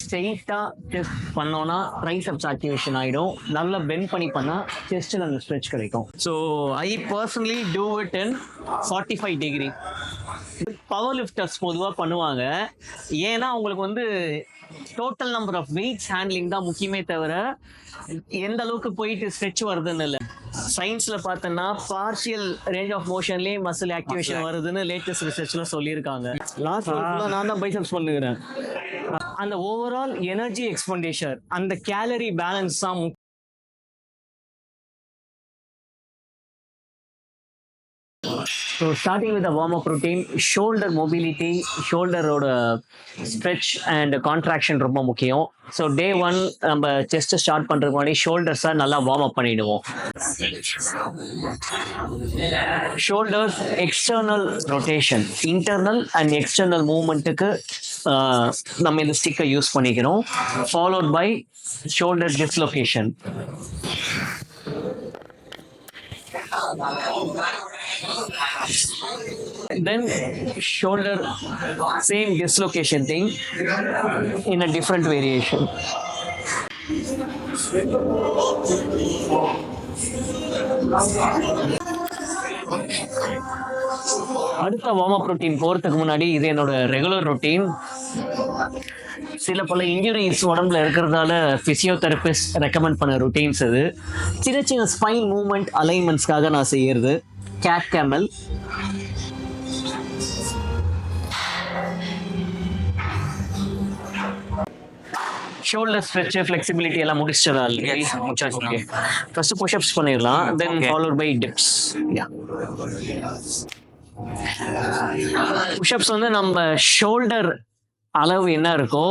ஸ்ட்ரெயிட்டாக செஸ்ட் பண்ணோன்னா triceps activation ஆகிடும். நல்லா பெண்ட் பண்ணி பண்ணால் செஸ்ட்டில் அந்த ஸ்ட்ரெச் கிடைக்கும். So I personally do it in 45 degree. Power lifters பொதுவாக பண்ணுவாங்க. ஏன்னா அவங்களுக்கு வந்து total number of weights handling தான் முக்கியமே தவிர எந்த அளவுக்கு போயிட்டு ஸ்ட்ரெச் வருதுன்னு இல்லை. சயின்ஸில் பார்த்தோன்னா பார்ஷியல் ரேஞ்ச் ஆஃப் மோஷன்லேயே மசில் ஆக்டிவேஷன் வருதுன்னு லேட்டஸ்ட் ரிசர்ச்சில் சொல்லியிருக்காங்க. லாஸ்ட் நான் தான் பைசெப்ஸ் பண்ணுகிறேன். அந்த ஓவரால் எனர்ஜி எக்ஸ்பெண்டிச்சர், அந்த கேலரி பேலன்ஸ் தான். So starting with the warm-up routine, shoulder mobility, shoulder-ஓட stretch and contraction ரொம்ப முக்கியம். ஸோ டே 1 நம்ம செஸ்ட் ஸ்டார்ட் பண்ணுறதுக்கு முன்னாடி ஷோல்டர்ஸை நல்லா வார்ம் அப் பண்ணிடுவோம். Shoulders external rotation, internal and external மூவ்மெண்ட்டுக்கு நம்ம இந்த ஸ்டிக்கை யூஸ் பண்ணிக்கிறோம். Followed by shoulder dislocation. Then shoulder, same dislocation thing in a different variation. அடுத்த வார்ம் அப் ரொட்டீன் போகிறதுக்கு முன்னாடி இது என்னோட ரெகுலர் ரொட்டீன். சில பல இன்ஜுரிஸ் உடம்புல இருக்கிறதால ஃபிசியோதெரபிஸ்ட் ரெக்கமெண்ட் பண்ண ரொட்டீன்ஸ் இது. சின்ன சின்ன ஸ்பைன் மூவ்மெண்ட் அலைன்மெண்ட்ஸ்க்காக நான் செய்யறது. Cat camel, shoulder stretch, flexibility எல்லாம் முடிச்சிடலாம். ஃபர்ஸ்ட் புஷ்அப்ஸ் பண்ணிடலாம், then followed by dips. Pushups வந்து நம்ம ஷோல்டர் அளவு என்ன இருக்கோ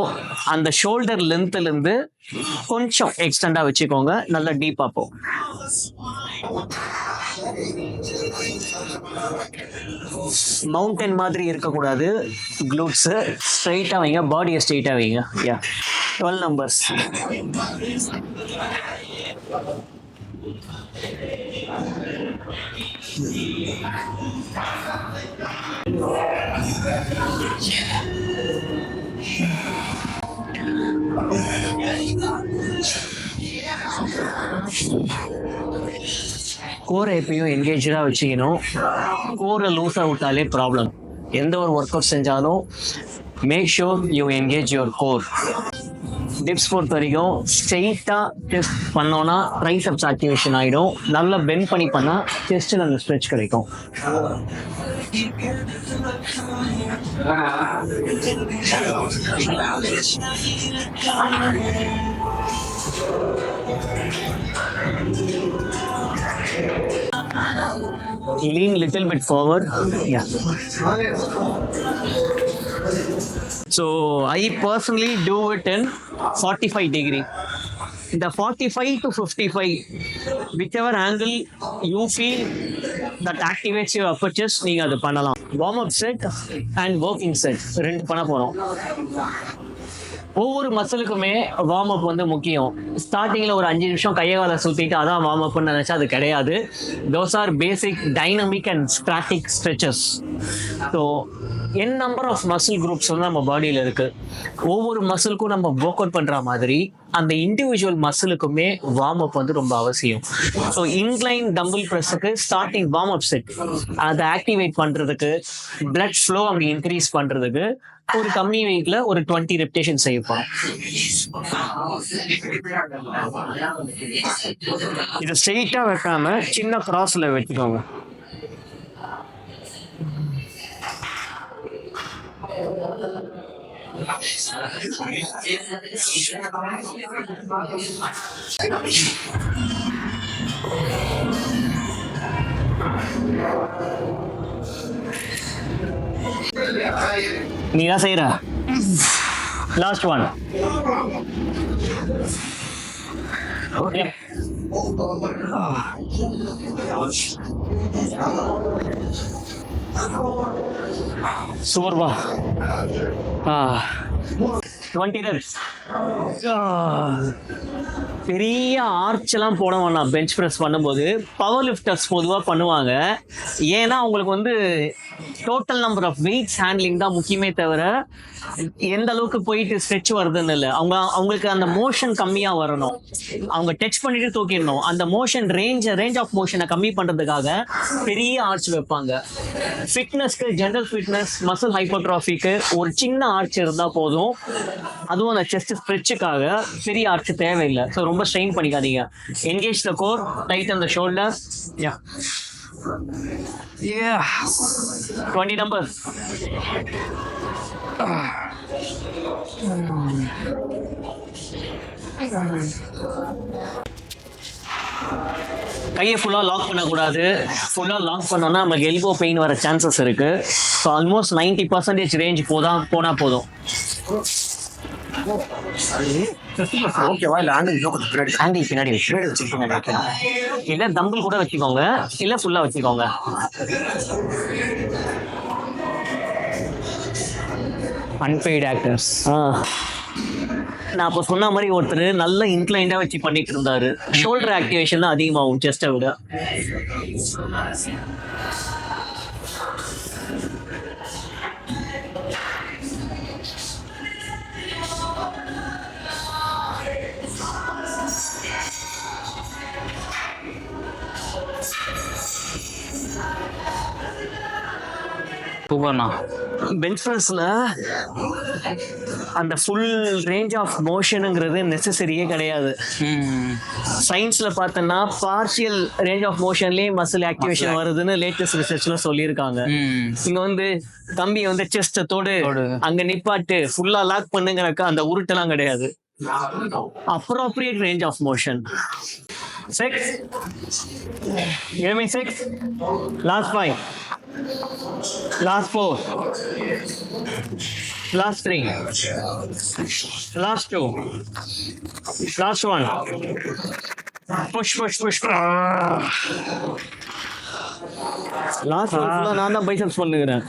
அந்த ஷோல்டர் லென்த்லேருந்து கொஞ்சம் எக்ஸ்டெண்டாக வச்சுக்கோங்க. நல்லா டீப்பாக போ. மவுண்டன் மாதிரி இருக்கக்கூடாது. க்ளூட்ஸு ஸ்ட்ரைட்டாக வைங்க, பாடியை ஸ்ட்ரைட்டாக வைங்க. 12 நம்பர்ஸ். கோரை எப்பயும் என்கேஜாக வச்சுக்கணும். கோரை லூஸாக விட்டாலே ப்ராப்ளம். எந்த ஒரு ஒர்க் அவுட் செஞ்சாலும் make sure you engage your core. Dips பொறுத்த வரைக்கும் ஸ்ட்ரெயிட்டாக செஸ்ட் பண்ணோன்னா ட்ரைசெப்ஸ் ஆக்டிவேஷன் ஆகிடும். நல்லா பெண்ட் பண்ணி பண்ணால் செஸ்ட்டில் அந்த ஸ்ட்ரெச் கிடைக்கும். Lean little bit forward. Yeah. So I personally do it in 45 degree. The 45 to 55, whichever angle you feel that activates your upper chest, நீங்க அது பண்ணலாம். Warm up set and working set ரெண்டு பண்ண போறோம். ஒவ்வொரு மசிலுக்குமே வார்ம் அப் வந்து முக்கியம். ஸ்டார்டிங்கில் ஒரு 5 நிமிஷம் கையை காலை சுற்றிட்டு அதான் வார்ம் அப்னு நினச்சா அது கிடையாது. Those are basic dynamic and static stretches. So n number of muscle groups வந்து நம்ம பாடியில் இருக்குது. ஒவ்வொரு மசிலுக்கும் நம்ம ஒர்க் அவுட் பண்ணுற மாதிரி அந்த இண்டிவிஜுவல் மசிலுக்குமே வார்ம் அப் வந்து ரொம்ப அவசியம். ஸோ இன்க்ளைன் டம்பிள் ப்ரெஸ்ஸுக்கு ஸ்டார்டிங் வார்ம் அப் செட் அதை ஆக்டிவேட் பண்ணுறதுக்கு, பிளட் ஃப்ளோ அங்கே இன்க்ரீஸ் பண்ணுறதுக்கு ஒரு கம்மி வெயிட்ல ஒரு 20 ரெப்டேஷன் செய்யப்போம். இதை ஸ்ட்ரெயிட்டா வைக்காம சின்ன கிராஸ்ல வச்சுக்கோங்க. நீ தான் செய்யற. Last one. ஓகே, சூப்பர் பா. 20 reps. பெரிய ஆர்ச்செல்லாம் போட வேணாம் பெஞ்ச் ப்ரெஸ் பண்ணும்போது. பவர் லிஃப்டர்ஸ் பொதுவாக பண்ணுவாங்க. ஏன்னா அவங்களுக்கு வந்து total number of weights handling தான் முக்கியமே தவிர எந்த அளவுக்கு போயிட்டு ஸ்ட்ரெச் வருதுன்னு இல்லை. அவங்களுக்கு அந்த மோஷன் கம்மியா வரணும், அவங்க டச் பண்ணிட்டு தூக்கிடணும். அந்த மோஷன் ரேஞ்ச் ஆஃப் மோஷனை கம்மி பண்றதுக்காக பெரிய ஆர்ச் வைப்பாங்க. ஃபிட்னஸ்க்கு, ஜென்ரல் ஃபிட்னஸ், மசில் ஹைப்பர்ட்ராஃபிக்கு ஒரு சின்ன ஆர்ச் இருந்தா போதும். அதுவும் அந்த செஸ்ட் ஸ்ட்ரெச்சுக்காக பெரிய ஆர்ச் தேவையில்லை. ஸோ ரொம்ப ஸ்ட்ரெயின் பண்ணிக்காதீங்க. Engage the core, Titan the shoulder. Yeah, 20 numbers. கையை ஃபுல்லாக லாக் பண்ணக்கூடாது. ஃபுல்லாக லாக் பண்ணோன்னா நமக்கு எல்போ பெயின் வர சான்சஸ் இருக்கு. ஸோ ஆல்மோஸ்ட் 90% ரேஞ்ச் போனால் போதும். ஓகேவா? இல்ல ஆங்கிள் பின்னாடி இல்ல தம்பிள் கூட வச்சுக்கோங்க, இல்ல ஃபுல்லா வச்சுக்கோங்க. Unpaid actors. நான் அப்போ சொன்ன மாதிரி ஒருத்தர் நல்ல இன்க்ளைண்டா வச்சு பண்ணிட்டு இருந்தாரு. ஷோல்டர் ஆக்டிவேஷன் தான் அதிகமாகும் செஸ்ட்டை விட. பெஞ்ச் பிரஸ்ல அந்த ஃபுல் ரேஞ்ச் ஆஃப் மோஷனுங்கிறது நெசசரியே கிடையாது. சயின்ஸ்ல பார்த்தோன்னா பார்ஷியல் ரேஞ்ச் ஆஃப் மோஷன்லயே மசில் ஆக்டிவேஷன் வருதுன்னு லேட்டஸ்ட் ரிசர்ச்ல சொல்லியிருக்காங்க. இங்க வந்து தம்பி வந்து செஸ்ட தோடு அங்க நிப்பாட்டு ஃபுல்லா லாக் பண்ணுங்கிறக்க அந்த உருட்டெல்லாம் கிடையாது. appropriate range of motion. 6, give me 6, last 5, last 4, last 3, last 2, last 1, push. Last ஃபுல்லா நான் தான் பைசப்ஸ் பண்ணுகிறேன்.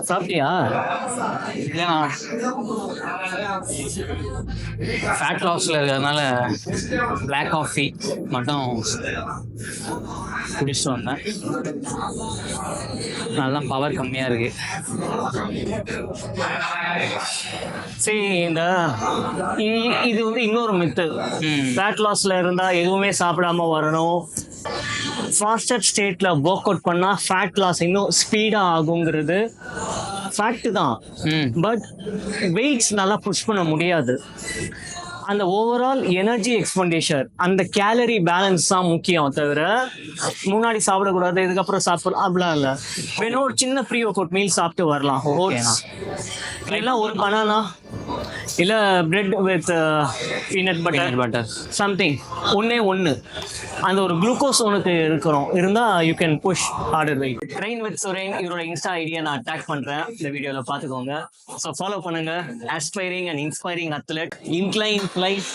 சாப்பிட்டியா? இல்லைண்ணா, ஃபேட் லாஸில் இருக்கிறதுனால பிளாக் காஃபி மட்டும் குடிச்சிட்டு வந்தேன். நல்லா பவர் கம்மியாக இருக்கு. சரி, இது வந்து இன்னொரு மித்து. ஃபேட் லாஸ்ல இருந்தா எதுவுமே சாப்பிடாம வரணும், ஃபாஸ்டர் ஸ்டேட்ல ஒர்க் அவுட் பண்ணா ஃபேட் லாஸ் இன்னும் ஸ்பீடா ஆகுங்கிறது ஃபேக்ட் தான். பட் வெயிட்ஸ் நல்லா புஷ் பண்ண முடியாது. அந்த ஓவரால் எனர்ஜி எக்ஸ்பெண்டிச்சர், அந்த கேலரி பேலன்ஸ் தான் முக்கியம் தவிர முன்னாடி சாப்பிடக்கூடாது இதுக்கப்புறம் சாப்பிடலாம் அப்படிலாம் இல்லை. வேணும் ஒரு சின்ன ப்ரீ ஒர்க் அவுட் மீல் சாப்பிட்டு வரலாம். ஓட்ஸ் எல்லாம் ஒரு பனானா இல்லை bread with peanut butter something ஒன்று அந்த ஒரு குளுக்கோஸ் உனக்கு இருந்தால் you can push harder weight. Train with Suren இவரோட இன்ஸ்டா ஐடியா நான் அட்டாக் பண்ணுறேன் இந்த வீடியோவில் பார்த்துக்கோங்க. ஸோ ஃபாலோ பண்ணுங்க. Aspiring and inspiring athlete. Incline flies,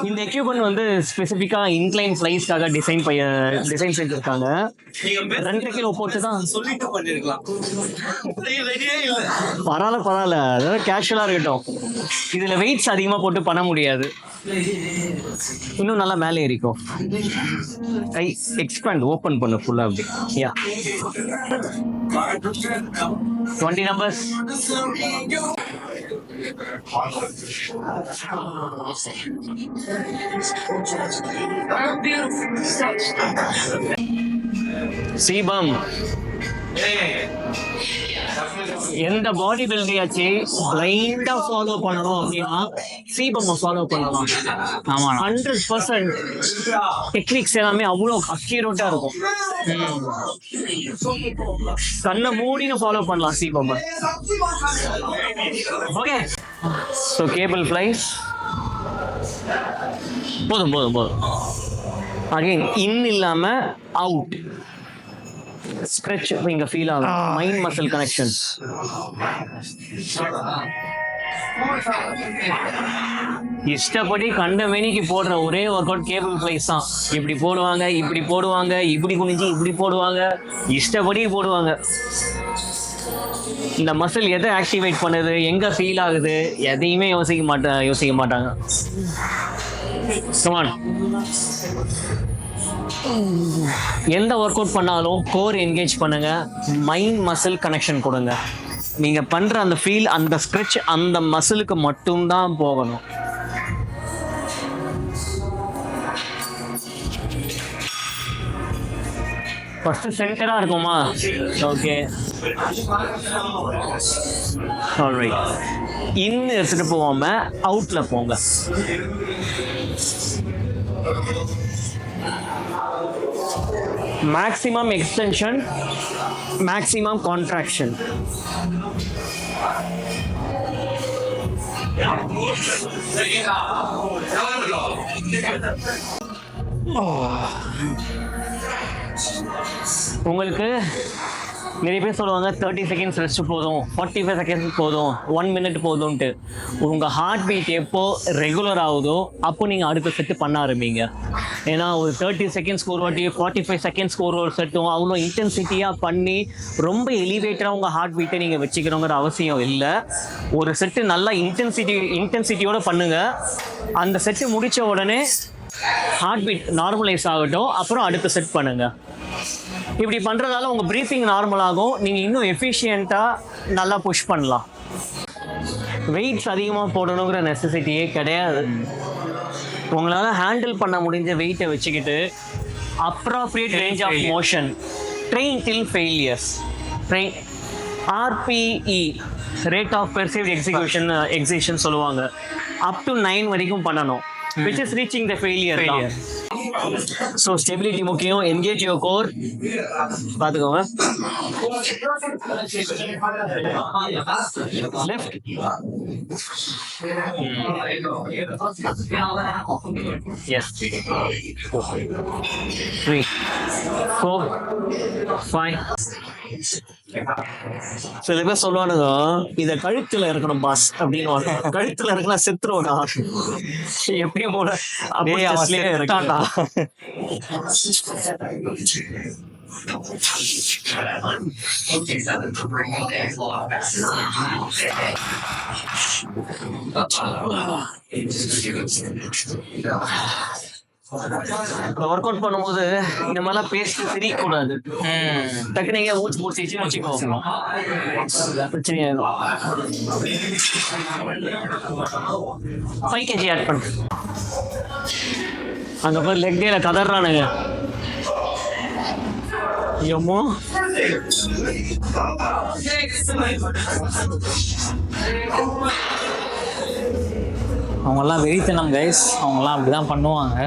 இந்த எக்யூப்மெண்ட் வந்து ஸ்பெசிஃபிக்காக இன்க்ளைன் ஃப்ளைஸ்க்காக டிசைன் செஞ்சுருக்காங்க. 2 கிலோ போட்டு தான் சொல்லிட்டு பண்ணிருக்கலாம். பரவாயில்ல, அதாவது கேஷுவலாக இருக்கட்டும். இதில் வெயிட்ஸ் அதிகமாக போட்டு பண்ண முடியாது, இன்னும் நல்லா மேலே ஏறிக்கும். கை எக்ஸ்பேண்ட் ஓப்பன் பண்ணு ஃபுல்லாக அப்படி. யா, 20 numbers. சீபம் எந்த பாடி பில்டரையாச்சு லைட்டா ஃபாலோ பண்ணணும் அப்படின்னா சீபம் ஃபாலோ பண்ணலாம். ஆமா, 100% டெக்னிக்ஸ் எல்லாமே அவ்வளோ அக்யூரேட்டா இருக்கும். கண்ணை மூடின்னு ஃபாலோ பண்ணலாம் sebum. Okay, so cable flies போதும். அகைன் இன் இல்லாம அவுட் ஸ்ட்ரெச் இங்க ஃபீல் ஆகும். Mind muscle connection. இஷ்டப்படி கண்ட மேனிக்கு போடுற ஒரே ஒர்க் அவுட் கேபிள் ஃப்ளைஸ் தான். இப்படி போடுவாங்க, இப்படி குனிஞ்சு இப்படி போடுவாங்க, இஷ்டப்படி போடுவாங்க. இந்த மசில் எதை ஆக்டிவேட் பண்ணுது, எங்க ஃபீல் ஆகுது, எதையுமே யோசிக்க மாட்டாங்க. Come on. எந்த ஒர்க் அவுட் பண்ணாலும் கோர் என்கேஜ் பண்ணுங்க, மைண்ட் மசில் கனெக்ஷன் கொடுங்க. நீங்க பண்ற அந்த ஃபீல், அந்த ஸ்ட்ரெச் அந்த மசிலுக்கு மட்டும்தான் போகணும். ஃபர்ஸ்ட் சென்டரா இருக்குமா? Okay, alright. இன் எடுத்துட்டு போகாம அவுட்ல போங்க. Maximum extension, maximum contraction. உங்களுக்கு நிறைய பேர் சொல்லுவாங்க 30 செகண்ட்ஸ் ரெஸ்ட் போதும், 45 செகண்ட்ஸ் போதும், 1 மினிட் போதும்ன்ட்டு. உங்கள் ஹார்ட் பீட் எப்போ ரெகுலர் ஆகுதோ அப்போ நீங்கள் அடுத்த செட்டு பண்ண ஆரம்பிங்க. ஏன்னா ஒரு 30 செகண்ட்ஸ்க்கு ஒரு வாட்டி, 45 செகண்ட்ஸ்க்கு ஒரு செட்டும் அவ்வளோ இன்டென்சிட்டியாக பண்ணி ரொம்ப எலிவேட்டராக உங்கள் ஹார்ட் பீட்டை நீங்கள் வச்சுக்கணுங்கிற அவசியம் இல்லை. ஒரு செட்டு நல்லா இன்டென்சிட்டியோடு பண்ணுங்கள். அந்த செட்டு முடித்த உடனே ஹார்ட் பீட் நார்மலைஸ் ஆகட்டும், அப்புறம் அடுத்த செட் பண்ணுங்க. இப்படி பண்றதால உங்க பிரீத்திங் நார்மல் ஆகும், நீங்க இன்னும் எஃபிஷியண்டா நல்லா புஷ் பண்ணலாம். வெயிட்ஸ் அதிகமாக போடணுங்கிற நெசசிட்டியே கிடையாது. உங்களால ஹேண்டில் பண்ண முடிஞ்ச வெயிட்டை வச்சுக்கிட்டு appropriate range of motion, train till failures. Train RPE, rate of perceived execution சொல்லுவாங்க. அப் டு 9 வரைக்கும் பண்ணணும், which is reaching the failure. So stability முக்கியம். Engage your core. பாத்துக்கோங்க. Left. Yes. 3, 4, 5. சில பேர் சொல்லுவானுங்க, இத கழுத்துல இருக்கணும் பாஸ் அப்படின்னு. கழுத்துல இருக்கனா செத்துருவா எப்பயும் போல அப்படியே இருக்காண்டா. ஒர்க் அவுட் பண்ணும்போது இந்த மாதிரிலாம் பேசிட்டு தெரியக்கூடாது. டக்குனு நீங்க மூச்சு முடிச்சுன்னு வச்சுக்கோங்க, பிரச்சனையாயிடும். 5 kg ஆட் பண்ணு. அங்க போய் லெக் டேல கதறானுங்க. ஐயோமோ, அவங்கெல்லாம் வெறித்தனம் கைஸ், அவங்கெல்லாம் அப்படிதான் பண்ணுவாங்க.